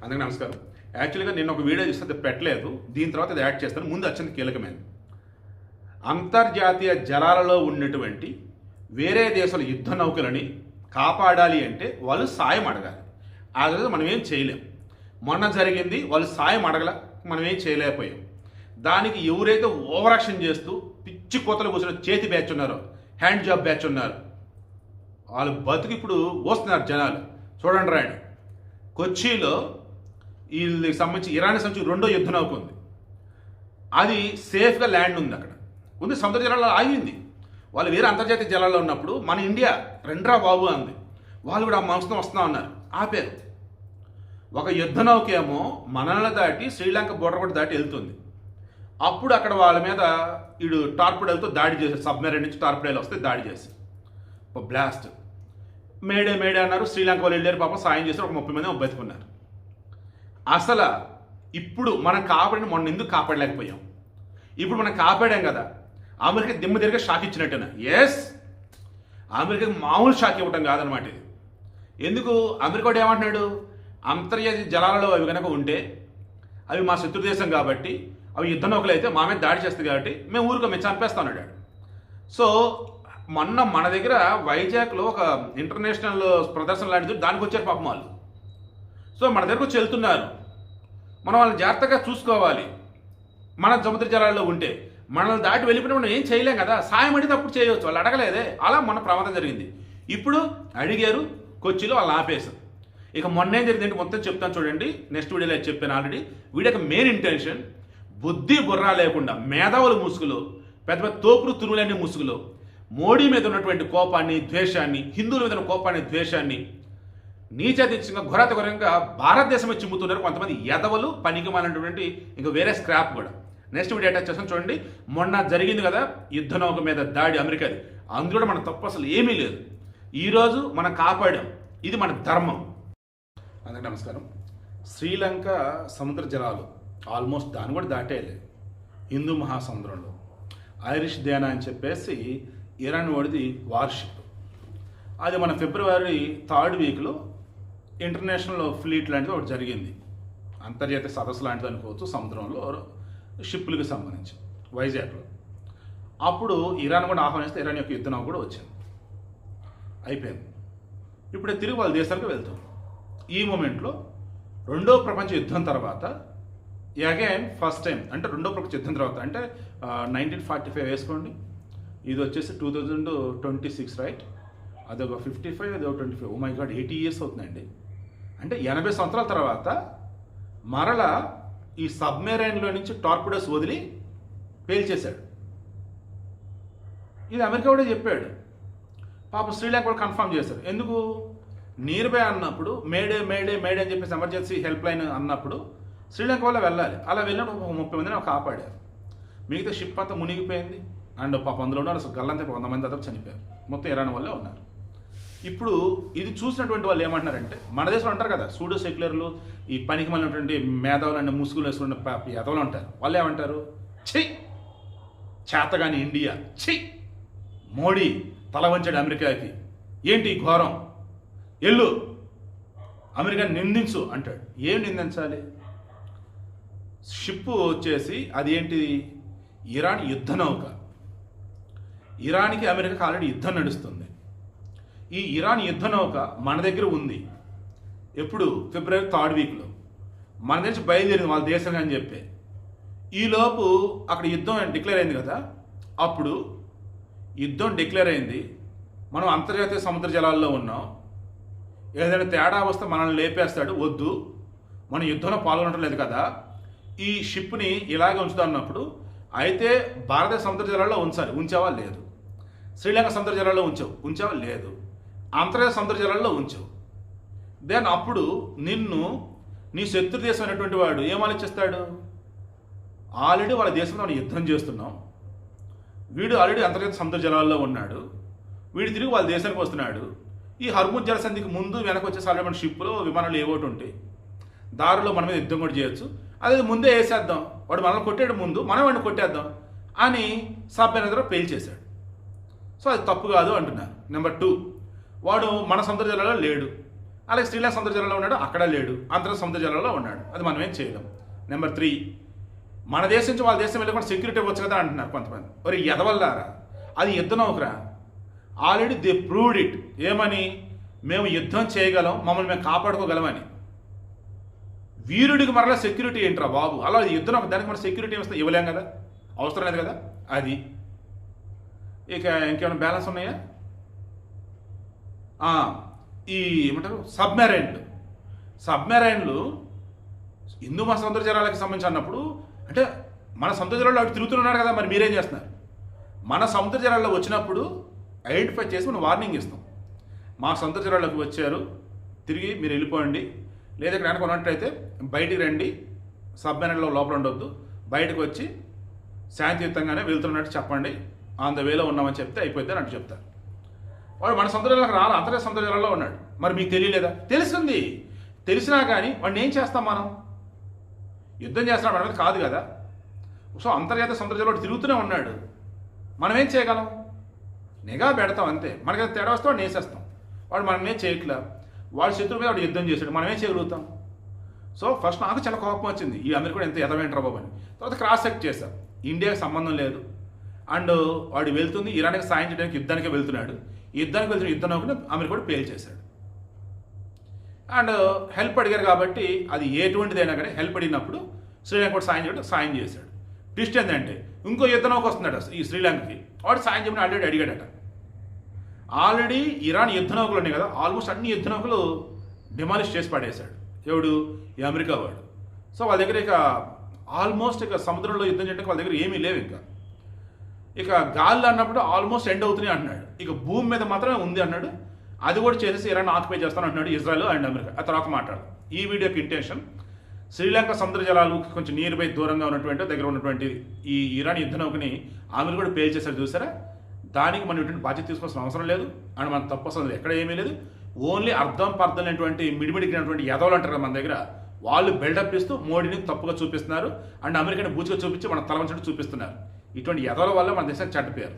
అందరికీ నమస్కారం. యాక్చువల్గా నేను ఒక వీడియో చూస్తే అది పెట్టలేదు, దీని తర్వాత అది యాడ్ చేస్తాను. ముందు అత్యంత కీలకమైనది, అంతర్జాతీయ జలాలలో ఉన్నటువంటి వేరే దేశాల యుద్ధ నౌకలని కాపాడాలి అంటే వాళ్ళు సాయం అడగాలి. ఆ రోజు మనం ఏం చేయలేం. మొన్న జరిగింది, వాళ్ళు సాయం అడగల, మనం ఏం చేయలేకపోయాం. దానికి ఎవరైతే ఓవర్ యాక్షన్ చేస్తూ పిచ్చి కోతలు కూర్చున్న చేతి బ్యాచ్ ఉన్నారో, హ్యాండ్ జాబ్ బ్యాచ్ ఉన్నారు, వాళ్ళు బతుకు ఇప్పుడు వస్తున్నారు జనాలు. చూడండి రాయండి, కొచ్చిలో వీళ్ళకి సంబంధించి ఇరాన్కి సంబంధించి రెండో యుద్ధ నౌక ఉంది. అది సేఫ్గా ల్యాండ్ ఉంది, అక్కడ ఉంది, సముద్ర జలాల్లో ఆగింది. వాళ్ళు వేరే అంతర్జాతీయ జలాల్లో ఉన్నప్పుడు మన ఇండియా రెండ్రా బాబు అంది, వాళ్ళు కూడా ఆ మాంసం వస్తున్నా ఉన్నారు, ఆపారు. ఒక యుద్ధ నౌక ఏమో మనల్ని దాటి శ్రీలంక బోర్డర్ కూడా దాటి వెళ్తుంది. అప్పుడు అక్కడ వాళ్ళ మీద వీడు టార్పిడోలతో దాడి చేశారు, సబ్మెరైన్ నుంచి టార్పిడోలు వస్తే దాడి చేసి బ్లాస్ట్. మేడే మేడే అన్నారు, శ్రీలంక వాళ్ళు వెళ్ళారు, పాపం సాయం చేశారు, ఒక 30 మంది బతుకున్నారు. అసలు ఇప్పుడు మనం కాపాడిన మొన్న ఎందుకు కాపాడలేకపోయాం? ఇప్పుడు మనం కాపాడాం కదా, అమెరికా దిమ్మ తిరిగి షాక్ ఇచ్చినట్టేనా? ఎస్, అమెరికాకి మామూలు షాక్ ఇవ్వటం కాదనమాట ఇది. ఎందుకు? అమెరికా వాడు ఏమంటున్నాడు, అంతర్జాతీయ జలాలలో అవి కనుక ఉంటే అవి మా శత్రు దేశం కాబట్టి, అవి యుద్ధ నౌకలు అయితే మా మీద దాడి చేస్తుంది కాబట్టి మేము ఊరుకో మేము చంపేస్తాం అన్నాడు. సో మొన్న మన దగ్గర వైజాగ్లో ఒక ఇంటర్నేషనల్ ప్రదర్శన లాంటిది, దానికి వచ్చారు పాపం వాళ్ళు. సో మన దగ్గరకు వచ్చి వెళ్తున్నారు, మనం వాళ్ళని జాగ్రత్తగా చూసుకోవాలి. మన సముద్ర జలాల్లో ఉంటే మనల్ని దాటి వెళ్ళిపోయినా మనం ఏం చేయలేం కదా, సాయం అడిగితే అప్పుడు చేయవచ్చు, వాళ్ళు అడగలేదే. అలా మన ప్రమాదం జరిగింది. ఇప్పుడు అడిగారు, కొచ్చిలో వాళ్ళు ఆపేశారు. ఇక మొన్న ఏం జరిగిందంటే మొత్తం చెప్తాను చూడండి, నెక్స్ట్ వీడియోలో చెప్పాను ఆల్రెడీ. వీడియోకి మెయిన్ ఇంటెన్షన్, బుద్ధి బుర్రా లేకుండా మేధావుల ముసుగులో, పెద్ద పెద్ద తోపుడు తురువులనే ముసుగులో మోడీ మీద ఉన్నటువంటి కోపాన్ని, ద్వేషాన్ని, హిందువుల మీద ఉన్న కోపాన్ని, ద్వేషాన్ని నీచదించగా ఘోరాతఘోరంగా భారతదేశం చిమ్ముతున్నారు కొంతమంది ఎదవలు, పనికి మాలినటువంటి ఇంకా వేరే స్క్రాప్ కూడా. నెక్స్ట్ వీడియో అటాచ్ చేస్తాం చూడండి. మొన్న జరిగింది కదా యుద్ధ నౌక మీద దాడి అమెరికాది, అందులో మన తప్పు అసలు ఏమీ లేదు. ఈరోజు మనం కాపాడాం, ఇది మన ధర్మం. అందరికీ నమస్కారం. శ్రీలంక సముద్ర జలాలు ఆల్మోస్ట్ దాన్ని కూడా దాటేయలేదు, హిందూ మహాసముద్రంలో ఐరిష్ దేనా అని చెప్పేసి ఇరాన్ వాడిది వార్షిప్. అది మన ఫిబ్రవరి 3rd వీక్లో ఇంటర్నేషనల్ ఫ్లీట్ లాంటిది ఒకటి జరిగింది, అంతర్జాతీయ సదస్సు లాంటిది అనుకోవచ్చు, సముద్రంలో షిప్పులకు సంబంధించి వైజాగ్లో. అప్పుడు ఇరాన్ కూడా ఆహ్వానిస్తే ఇరాన్ యొక్క యుద్ధ నౌక కూడా వచ్చింది, అయిపోయింది. ఇప్పుడే తిరిగి వాళ్ళ దేశానికి వెళ్తాం. ఈ మూమెంట్లో రెండో ప్రపంచ యుద్ధం తర్వాత అగైన్ ఫస్ట్ టైం, అంటే రెండో ప్రపంచ యుద్ధం తర్వాత అంటే 1945 వేసుకోండి, ఇది వచ్చేసి 2026 రైట్, అదొక 55, అదొక 25, ఓ మై గాడ్ 80 years అవుతుందండి. అంటే 80 సంవత్సరాల తర్వాత మరలా ఈ సబ్మెరైన్లో నుంచి టార్పిడోస్ వదిలి పేల్చేశాడు. ఇది అమెరికా కూడా చెప్పాడు, పాపం శ్రీలంక కూడా కన్ఫర్మ్ చేశారు. ఎందుకు? నియర్బై అన్నప్పుడు మేడే మేడే మేడే అని చెప్పేసి ఎమర్జెన్సీ హెల్ప్ లైన్ అన్నప్పుడు శ్రీలంక వల్ల వెళ్ళాలి. అలా వెళ్ళినప్పుడు ఒక 30 మందిని కాపాడారు. మిగతా షిప్ అంతా మునిగిపోయింది, అండ్ పాపం అందులో ఉన్నారు అసలు గల్లంతా 100 మంది దాకా చనిపోయారు, మొత్తం ఇరాన్ వల్లే ఉన్నారు. ఇప్పుడు ఇది చూసినటువంటి వాళ్ళు ఏమంటున్నారంటే, మన దేశంలో అంటారు కదా సూడో సెక్యులర్లు, ఈ పనికి మళ్ళినటువంటి మేధావులు అంటే ముసుగులు వేసుకున్న ఎదవలు అంటారు. వాళ్ళు ఏమంటారు, చెయ్యి చేతగాని ఇండియా, చెయ్యి మోడీ తల వంచాడు అమెరికాకి, ఏంటి ఘోరం, ఎల్లు అమెరికాని నిందించు అంటాడు. ఏం నిందించాలి? షిప్ వచ్చేసి అది ఏంటి, ఇరాన్ యుద్ధ నౌక. ఇరాన్కి అమెరికాకి ఆల్రెడీ యుద్ధం నడుస్తుంది. ఈ ఇరాన్ యుద్ధ నౌక మన దగ్గర ఉంది. ఎప్పుడు? ఫిబ్రవరి 3rd వీక్లో మన నుంచి బయలుదేరింది వాళ్ళ దేశం అని చెప్పి. ఈలోపు అక్కడ యుద్ధం డిక్లేర్ అయింది కదా, అప్పుడు యుద్ధం డిక్లేర్ అయింది, మనం అంతర్జాతీయ సముద్ర జలాల్లో ఉన్నాం, ఏదైనా తేడా వస్తే మనల్ని లేపేస్తాడు, వద్దు, మనం యుద్ధంలో పాల్గొనడం లేదు కదా, ఈ షిప్ని ఇలాగే ఉంచుతాం అన్నప్పుడు, అయితే భారతదేశ సముద్ర జలాల్లో ఉంచాలి, ఉంచావా? లేదు. శ్రీలంక సముద్ర జలాల్లో ఉంచావా? లేదు. అంతర్జాతీయ సముద్ర జలాల్లో ఉంచావు. దెన్ అప్పుడు నిన్ను నీ శత్రు దేశం అయినటువంటి వాడు ఏం ఆలోచిస్తాడు, ఆల్రెడీ వాళ్ళ దేశంలో మనం యుద్ధం చేస్తున్నాం, వీడు ఆల్రెడీ అంతర్జాతీయ సముద్ర జలాల్లో ఉన్నాడు, వీడు తిరిగి వాళ్ళ దేశానికి వస్తున్నాడు, ఈ హర్ముజ్ జలసంధికి ముందు వెనక వచ్చేసి ఆల్రెడీ మన షిప్లో విమానాలు ఏవోటి ఉంటాయి, దారిలో మన మీద యుద్ధం కూడా చేయొచ్చు, అదే ముందే వేసేద్దాం, వాడు మనల్ని కొట్టాడు ముందు, మనం వాడిని కొట్టేద్దాం అని సబ్మెరైన్ పేల్చేశాడు. సో అది తప్పు కాదు అంటున్నారు. నెంబర్ 2, వాడు మన సముద్ర జలాల్లో లేడు, అలాగే శ్రీలంక సముద్ర జలాల్లో ఉన్నాడు, అక్కడ లేడు, అంతర్గత సముద్ర జలాల్లో ఉన్నాడు. అది మనం ఏం చేయలేం. నెంబర్ 3, మన దేశం నుంచి వాళ్ళ దేశం వెళ్ళకుండా సెక్యూరిటీ ఇవ్వచ్చు కదా అంటున్నారు కొంతమంది. మరి ఎదవల్లారా, అది యుద్ధ నౌకరా? Already they proved it. ఏమని? మేము యుద్ధం చేయగలం, మమ్మల్ని మేము కాపాడుకోగలమని. వీరుడికి మరలా సెక్యూరిటీ ఏంట్రా బాబు? అలా యుద్ధం దానికి మన సెక్యూరిటీ వస్తే ఇవ్వలేం కదా, అవసరం లేదు కదా. అది ఇక ఇంకేమైనా బ్యాలెన్స్ ఉన్నాయా? ఈ ఏమంటారు సబ్మెరైన్లు హిందూ మన సముద్ర జలాలకు సంబంధించి అన్నప్పుడు, అంటే మన సముద్ర జలాల్లో అటు తిరుగుతున్నాడు కదా, మరి మీరేం చేస్తున్నారు? మన సముద్ర జలాల్లో వచ్చినప్పుడు ఐడెంటిఫై చేసి మనం వార్నింగ్ ఇస్తాం. మా సముద్ర జలాల్లోకి వచ్చారు, తిరిగి మీరు వెళ్ళిపోండి, లేదా ఇక్కడ వెనక ఉన్నట్టయితే బయటికి రండి, సబ్మెరైన్లో లోపల ఉండొద్దు, బయటకు వచ్చి శాంతియుతంగానే వెళ్తున్నట్టు చెప్పండి, ఆన్ ద వేలో ఉన్నామని చెప్తే అయిపోద్ది అని చెప్తారు. వాడు మన సముద్ర జలాలకు రాలి అంతర్గత సముద్ర జలాల్లో ఉన్నాడు. మరి మీకు తెలియలేదా? తెలిసింది. తెలిసినా కానీ వాడిని ఏం చేస్తాం మనం? యుద్ధం చేస్తున్నాడు అనేది కాదు కదా. సో అంతర్జాతీయ సముద్ర జలాలు తిరుగుతూనే ఉన్నాడు, మనం ఏం చేయగలం? నిఘా పెడతాం అంతే. మనకి తేడా వస్తే వాడిని వేసేస్తాం. వాడు మనమే చేయట్లా, వాడి శత్రువు మీద వాడు యుద్ధం చేశాడు, మనమే చేయగలుగుతాం. సో ఫస్ట్ నాకు చాలా కోపం వచ్చింది, ఈ అమెరికా ఎంత ఎదవేంట్రా బాబు అని. తర్వాత క్రాస్ చెక్ చేశాం, ఇండియాకి సంబంధం లేదు, అండ్ వాడు వెళ్తుంది ఇరాన్కి సాయం చేయడానికి యుద్ధానికి వెళ్తున్నాడు, యుద్ధానికి వెళ్తున్న యుద్ధ నౌకని అమెరికా పేల్ చేశాడు. అండ్ హెల్ప్ అడిగారు కాబట్టి అది ఎటువంటిదైనా కానీ హెల్ప్ అడిగినప్పుడు శ్రీలంక కూడా సాయం చేశాడు. ట్విస్ట్ ఏంటంటే ఇంకో యుద్ధ నౌక వస్తున్నాడు ఈ శ్రీలంకకి, వాడు సాయం చేయమని ఆల్రెడీ అడిగాడట. ఆల్రెడీ ఇరాన్ యుద్ధ నౌకలు ఉన్నాయి కదా, ఆల్మోస్ట్ అన్ని యుద్ధ నౌకలు డిమాలిష్ చేసి పడేశాడు. ఎవడు? ఈ అమెరికా వాడు. సో వాళ్ళ దగ్గర ఇక ఆల్మోస్ట్ ఇక సముద్రంలో యుద్ధం చేయడానికి వాళ్ళ దగ్గర ఏమీ లేవు. ఇక గాల్లో అన్నప్పుడు ఆల్మోస్ట్ ఎండ్ అవుతున్నాయి అంటున్నాడు. ఇక భూమి మీద మాత్రమే ఉంది అన్నాడు. అది కూడా చేసేసి ఇరాన్ ఆక్యుపై చేస్తాను అంటున్నాడు ఇజ్రాయెల్ అండ్ అమెరికా. ఆ తర్వాత మాట్లాడు. ఈ వీడియోకి ఇంటెన్షన్ శ్రీలంక సముద్ర జలాలు కొంచెం నియర్ బై దూరంగా ఉన్నటువంటి దగ్గర ఉన్నటువంటి ఈ ఇరాన్ యుద్ధ నౌకని అమెరికా కూడా పేల్ చేశారు చూసారా. దానికి మనం ఇటువంటి బాధ్యత తీసుకోవాల్సిన అవసరం లేదు, అండ్ మన తప్పు అసలు ఎక్కడ ఏమీ లేదు. ఓన్లీ అర్థం పర్థమైనటువంటి మిడిమిడికినటువంటి ఎదవలు అంటారు మన దగ్గర, వాళ్ళు బిల్డప్ ఇస్తూ మోడీని తప్పుగా చూపిస్తున్నారు, అండ్ అమెరికాని బూచిగా చూపించి మన తలవంచడం చూపిస్తున్నారు. ఇటువంటి ఎదవల వల్ల మన దేశానికి చెడ్డ పేరు.